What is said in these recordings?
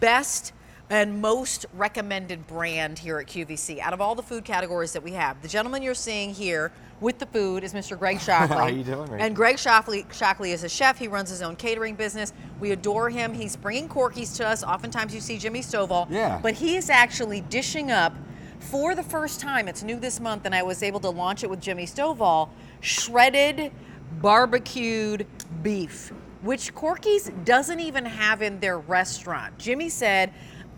best and most recommended brand here at QVC out of all the food categories that we have. The gentleman you're seeing here with the food is Mr. Greg Shockley. How you doing, Ray? And Greg Shockley is a chef. He runs his own catering business. We adore him. He's bringing Corky's to us. Oftentimes you see Jimmy Stovall. Yeah. But he is actually dishing up for the first time. It's new this month, and I was able to launch it with Jimmy Stovall. Shredded barbecued beef, which Corky's doesn't even have in their restaurant. Jimmy said,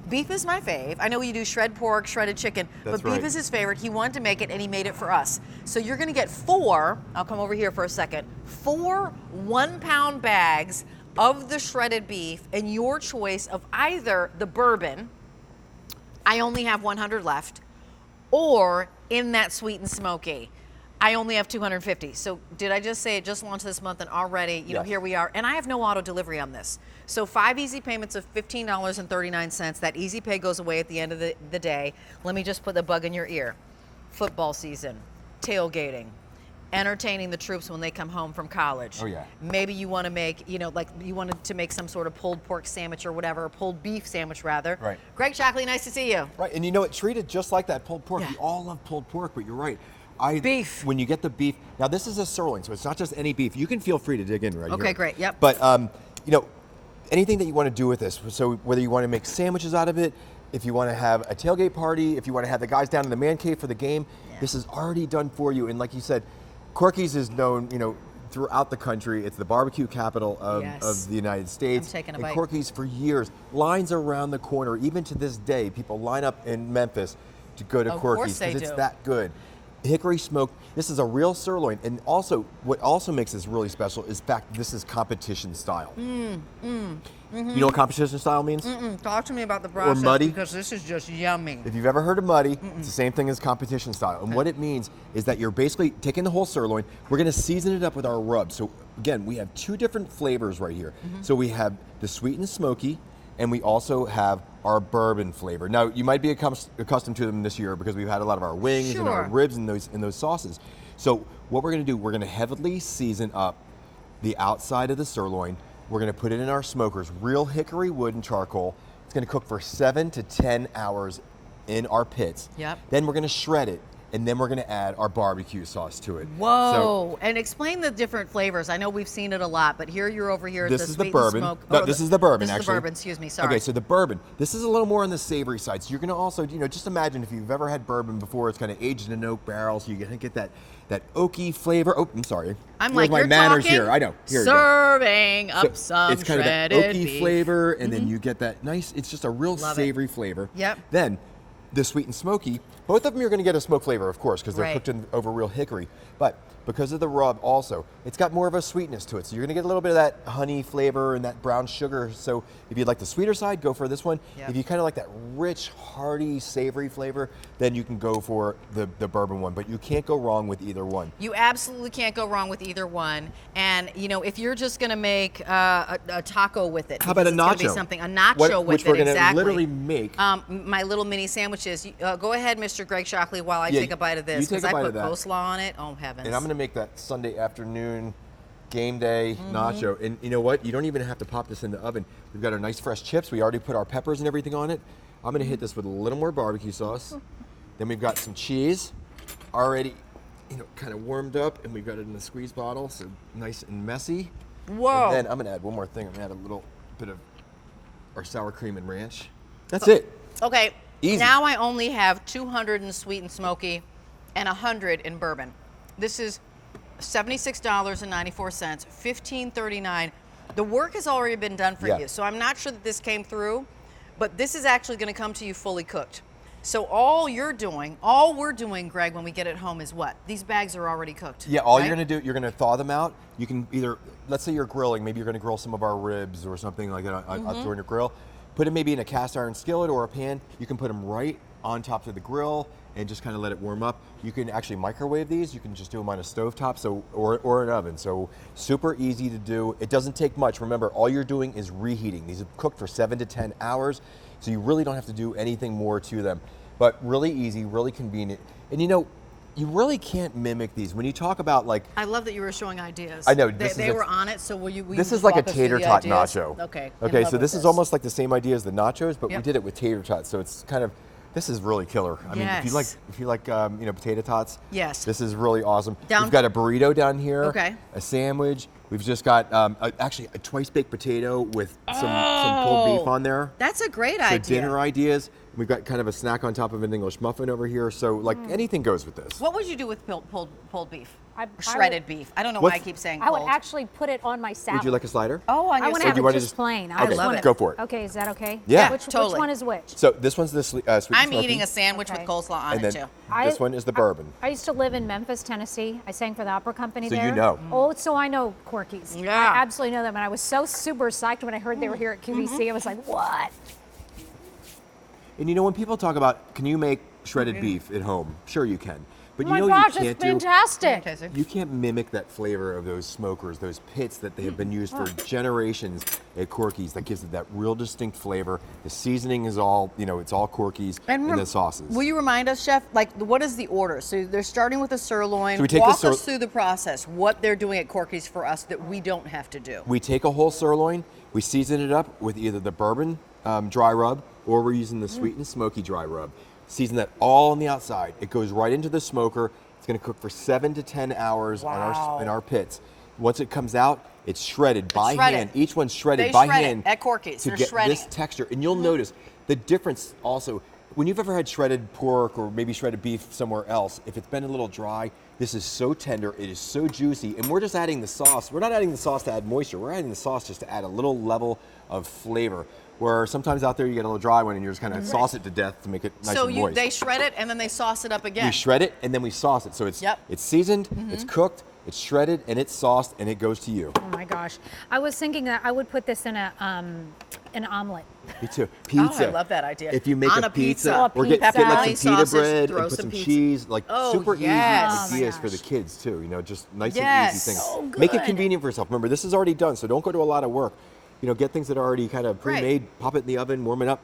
beef is my fave. I know you do shred pork, shredded chicken, but beef is his favorite. He wanted to make it, and he made it for us. So you're gonna get 4, I'll come over here for a second, 4 1-pound bags of the shredded beef, and your choice of either the bourbon, I only have 100 left, or in that sweet and smoky. I only have 250. So did I just say it just launched this month and already, you know, here we are. And I have no auto delivery on this. So 5 easy payments of $15.39. That easy pay goes away at the end of the day. Let me just put the bug in your ear. Football season, tailgating, entertaining the troops when they come home from college. Oh yeah. Maybe you want to make, you know, like you wanted to make some sort of pulled pork sandwich or whatever, pulled beef sandwich rather. Right. Greg Shockley, nice to see you. Right, and you know what, treat it just like that pulled pork. Yeah. We all love pulled pork, but you're right. Beef. When you get the beef, now this is a sirloin, so it's not just any beef. You can feel free to dig in right here. Okay, great, yep. But, you know, anything that you want to do with this, so whether you want to make sandwiches out of it, if you want to have a tailgate party, if you want to have the guys down in the man cave for the game, this is already done for you. And like you said, Corky's is known, you know, throughout the country. It's the barbecue capital of the United States. I'm taking a and bite. Corky's for years, lines around the corner, even to this day, people line up in Memphis to go to Corky's because it's that good. Hickory smoked, this is a real sirloin, and also what also makes this really special is the fact this is competition style. You know what competition style means? Talk to me about the process, or muddy, because this is just yummy. If you've ever heard of muddy, it's the same thing as competition style. And what it means is that you're basically taking the whole sirloin, we're gonna season it up with our rub. So again, we have 2 different flavors right here. So we have the sweet and smoky, and we also have our bourbon flavor. Now, you might be accustomed to them this year because we've had a lot of our wings and our ribs in those sauces. So what we're gonna do, we're gonna heavily season up the outside of the sirloin. We're gonna put it in our smokers, real hickory wood and charcoal. It's gonna cook for 7 to 10 hours in our pits. Then we're gonna shred it, and then we're gonna add our barbecue sauce to it. Whoa, and explain the different flavors. I know we've seen it a lot, but here you're over here at this the is the sweet bourbon. and smoke. No, this is the bourbon, actually. This is the bourbon, excuse me, sorry. Okay, so the bourbon, this is a little more on the savory side. So you're gonna also, you know, just imagine if you've ever had bourbon before, it's kind of aged in an oak barrel, so you're gonna get that oaky flavor. Oh, I'm sorry. I'm Where's like, my you're manners talking, here? I know. Here serving up some it's kind of that shredded oaky beef. flavor, and then you get that nice, it's just a real savory flavor. Then the sweet and smoky, both of them you're going to get a smoke flavor, of course, because they're cooked over real hickory. But because of the rub also, it's got more of a sweetness to it. So you're going to get a little bit of that honey flavor and that brown sugar. So if you'd like the sweeter side, go for this one. If you kind of like that rich, hearty, savory flavor, then you can go for the bourbon one. But you can't go wrong with either one. You absolutely can't go wrong with either one. And you know, if you're just going to make a taco with it, how about a nacho? Be something, a nacho with which it, we're going to literally make. My little mini sandwiches. Go ahead, Mr. Greg Shockley, while I take a bite of this, because I put coleslaw on it. Oh heavens! And I'm going to make that Sunday afternoon game day nacho. And you know what? You don't even have to pop this in the oven. We've got our nice fresh chips. We already put our peppers and everything on it. I'm going to hit this with a little more barbecue sauce. Then we've got some cheese already, you know, kind of warmed up, and we've got it in the squeeze bottle, so nice and messy. Whoa! And then I'm going to add one more thing. I'm going to add a little bit of our sour cream and ranch. That's it. Okay. Easy. Now I only have 200 in sweet and smoky and 100 in bourbon. This is $76.94, $15.39. The work has already been done for you, so I'm not sure that this came through, but this is actually going to come to you fully cooked. So all we're doing, Greg, when we get it home is what? These bags are already cooked. Yeah, all you're going to do, you're going to thaw them out. You can either, let's say you're grilling, maybe you're going to grill some of our ribs or something like that on your grill. Put it maybe in a cast iron skillet or a pan. You can put them right on top of the grill and just kind of let it warm up. You can actually microwave these. You can just do them on a stovetop or an oven. So super easy to do. It doesn't take much. Remember, all you're doing is reheating. These are cooked for 7 to 10 hours, so you really don't have to do anything more to them. But really easy, really convenient. And you know, you really can't mimic these. When you talk about like, I love that you were showing ideas. I know, They were on it, so will you this just is like a walk us through tater the tot ideas? nacho. Okay. Okay, so this is almost like the same idea as the nachos, but we did it with tater tots. So it's kind of, this is really killer. I mean, if you like you know, potato tots, yes, this is really awesome. Down. We've got a burrito down here. Okay. A sandwich. We've just got actually a twice baked potato with some pulled beef on there. That's a great So idea. dinner ideas. We've got kind of a snack on top of an English muffin over here. So like anything goes with this. What would you do with pulled beef? I Shredded beef. I don't know why I keep saying I pulled. would actually put it on my salad. Would you like a slider? Oh, on I your want salad. to have you it wanna just plain. I Okay, love it. go for it. Okay, is that okay? Yeah. Which Totally. one is which? So this one's the sweet and I'm smoky, eating a sandwich Okay. with coleslaw on and it then too. this one is the bourbon. I used to live in Memphis, Tennessee. I sang for the opera company So there. you know. Oh, so I know Corky's. Yeah. I absolutely know them. And I was so super psyched when I heard they were here at QVC. I was like, what? And you know, when people talk about, can you make shredded beef at home? Sure you can. But Oh you my know gosh, you it's can't fantastic. you can't mimic that flavor of those smokers, those pits that they have been used for generations at Corky's. That gives it that real distinct flavor. The seasoning is all, you know, it's all Corky's and the sauces. Will you remind us, Chef, like what is the order? So they're starting with a sirloin. So we take Walk the us through the process, what they're doing at Corky's for us that we don't have to do. We take a whole sirloin, we season it up with either the bourbon dry rub or we're using the sweet and smoky dry rub. Season that all on the outside. It goes right into the smoker. It's going to cook for 7 to 10 hours on our pits. Once it comes out, it's shredded by hand. Each one's shredded by hand at Corky's. to They're get shredding this texture. And you'll notice the difference also. When you've ever had shredded pork or maybe shredded beef somewhere else, if it's been a little dry, this is so tender, it is so juicy, and we're just adding the sauce. We're not adding the sauce to add moisture, we're adding the sauce just to add a little level of flavor. Where sometimes out there you get a little dry one and you're just kind of sauce it to death to make it nice So and moist. they shred it and then they sauce it up again. We shred it and then we sauce it. So it's seasoned, it's cooked, it's shredded, and it's sauced, and it goes to you. Oh my gosh. I was thinking that I would put this in an omelet. Me too. Pizza. Oh, I love that idea. If you make On a a pizza, pizza. or get like Pepperoni some pita sausage, bread throw and put some some pizza. cheese, like Oh, super yes. easy ideas Oh my for the gosh. kids too. You know, just nice and Yes. easy things. So Make it good. convenient for yourself. Remember, this is already done, so don't go to a lot of work. You know, get things that are already kind of pre-made, pop it in the oven, warm it up.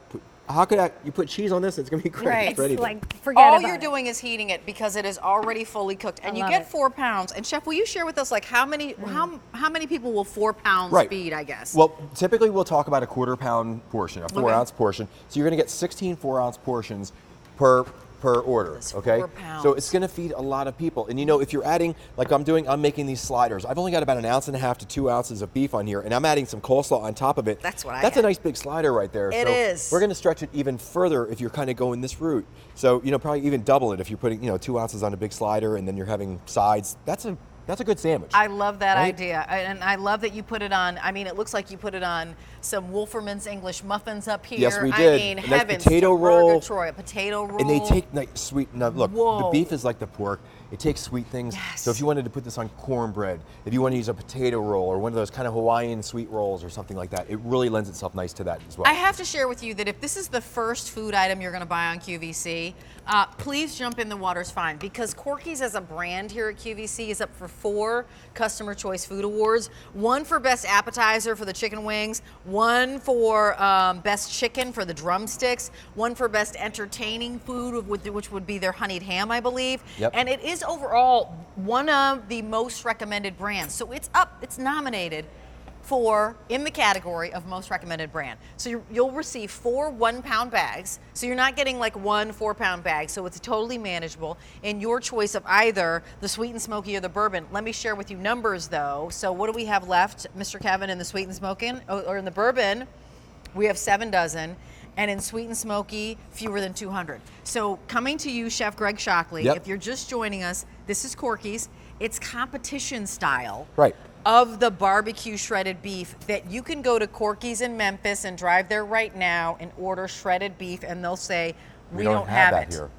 How could you put cheese on this? It's gonna be great. Right. for anything. Like, forget All about you're it. doing is heating it because it is already fully cooked, and you love get it. 4 pounds. And Chef, will you share with us like how many people will 4 pounds Right. feed? I guess. Well, typically we'll talk about a 1/4 pound portion, a 4 ounce portion. So you're going to get 16 4-ounce portions per order. That's Okay. 4 pounds. So it's going to feed a lot of people. And you know, if you're adding, like I'm making these sliders. I've only got about 1.5 ounces to 2 ounces of beef on here, and I'm adding some coleslaw on top of it. That's what I That's had. a nice big slider right there. It so is. We're going to stretch it even further if you're kind of going this route. So you know, probably even double it if you're putting 2 ounces on a big slider, and then you're having sides. That's a good sandwich. I love that Right? idea, and I love that you put it on. I mean, it looks like you put it on some Wolferman's English muffins up here. Yes, we I did. mean, A nice heavens, potato some roll. Troy, a potato roll. And they take like sweet. Now look, Whoa. the beef is like the pork. It takes sweet things. Yes. So if you wanted to put this on cornbread, if you want to use a potato roll or one of those kind of Hawaiian sweet rolls or something like that, it really lends itself nice to that as well. I have to share with you that if this is the first food item you're going to buy on QVC, please jump in the water's fine, because Corky's as a brand here at QVC is up for 4 Customer Choice Food Awards. 1 for Best Appetizer for the chicken wings, 1 for Best Chicken for the drumsticks, 1 for Best Entertaining Food, which would be their honeyed ham, I believe. Yep. And it is overall one of the most recommended brands. So it's nominated for in the category of most recommended brand. So you'll receive 4 1-pound bags. So you're not getting like 1 4-pound bag. So it's totally manageable in your choice of either the sweet and smoky or the bourbon. Let me share with you numbers though. So what do we have left, Mr. Kevin, in the sweet and smoking or in the bourbon? We have 7 dozen. And in sweet and smoky, fewer than 200. So coming to you, Chef Greg Shockley, Yep. if you're just joining us, this is Corky's. It's competition style Right. of the barbecue shredded beef that you can go to Corky's in Memphis and drive there right now and order shredded beef, and they'll say, we don't have that it. here.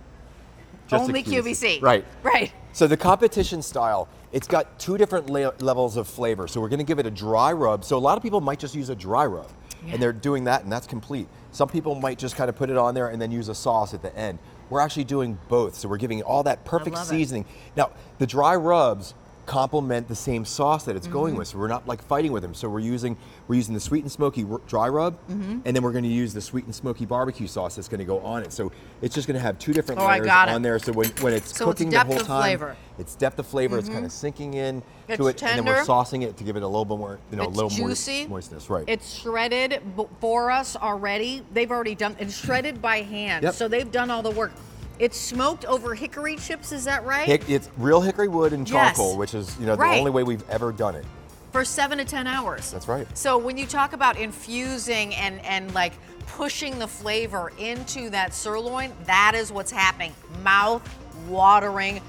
Just Only at QVC. QVC. Right. Right. So the competition style, it's got 2 different levels of flavor. So we're going to give it a dry rub. So a lot of people might just use a dry rub, and they're doing that, and that's complete. Some people might just kind of put it on there and then use a sauce at the end. We're actually doing both, so we're giving it all that perfect love it. seasoning. Now, the dry rubs complement the same sauce that it's going with. So we're not like fighting with them. So we're using the sweet and smoky dry rub, and then we're going to use the sweet and smoky barbecue sauce that's going to go on it. So it's just going to have two different layers on there. So when it's cooking the whole time, flavor. it's depth of flavor. It's kind of sinking in It's to it, tender. and then we're saucing it to give it a little bit more, a little juicy. moistness. Right. It's shredded for us already. They've already done it's shredded by hand. Yep. So they've done all the work. It's smoked over hickory chips, is that right? It's real hickory wood and charcoal, Yes. which is the Right. only way we've ever done it. For 7 to 10 hours. That's right. So when you talk about infusing and like pushing the flavor into that sirloin, that is what's happening. Mouth watering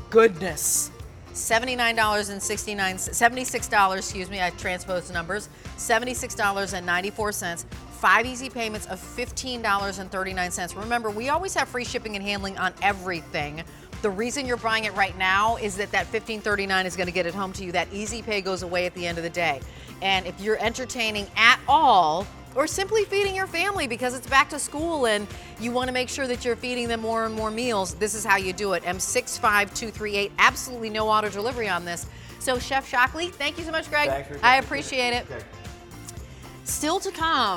goodness. $76, excuse me, I transposed the numbers. $76.94. 5 easy payments of $15.39. Remember, we always have free shipping and handling on everything. The reason you're buying it right now is that $15.39 is going to get it home to you. That easy pay goes away at the end of the day. And if you're entertaining at all, or simply feeding your family because it's back to school and you want to make sure that you're feeding them more and more meals, this is how you do it. M65238, absolutely no auto delivery on this. So Chef Shockley, thank you so much, Greg. Thanks for I appreciate it. Okay. Still to come.